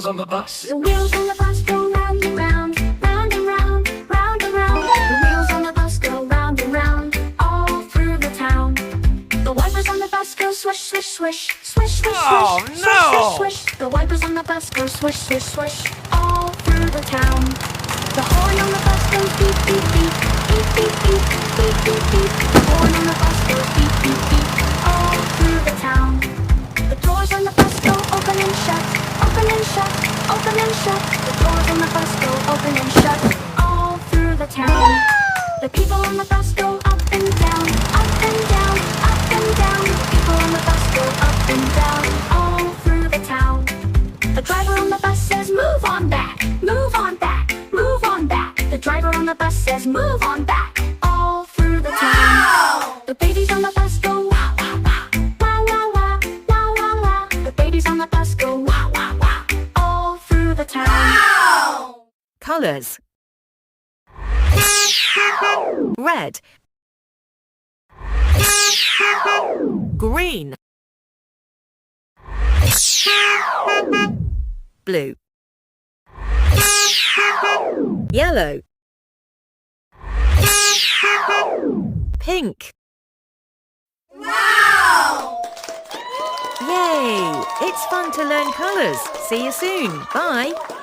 wheels on the bus. The wheels on the bus go round and round, round and round, round and round. The wheels on the bus go round and round, all through the town. The wipers on the bus go swish, swish, swish, swish, swish, Oh, swish, no! swish, swish, swish. The wipers on the bus go swish, swish, swish, all through the town. The horn on the bus goes beep, beep, beep, beep, beep, beep, beep, beep, beep. The horn on the bus goes beep, beep, beep, all through the town. The doors on the bus go open and shut, open and shut, open and shut. The doors on the bus go open and shut, all through the town. The people on the bus go up and down, up and down, up and down. The people on the bus go up and down, all through the town. The driver on the bus says, move on back, move on back, move on back. The driver on the bus says, move on back, all through the town. The babies on the bus go wah, wah, wah, wah, wah, wah, wah, wah, wah. The babies on the bus go wah, wah, wah, all through the town. Colors. Red, green, blue, yellow, pink. Wow! Yay! It's fun to learn colors. See you soon. Bye.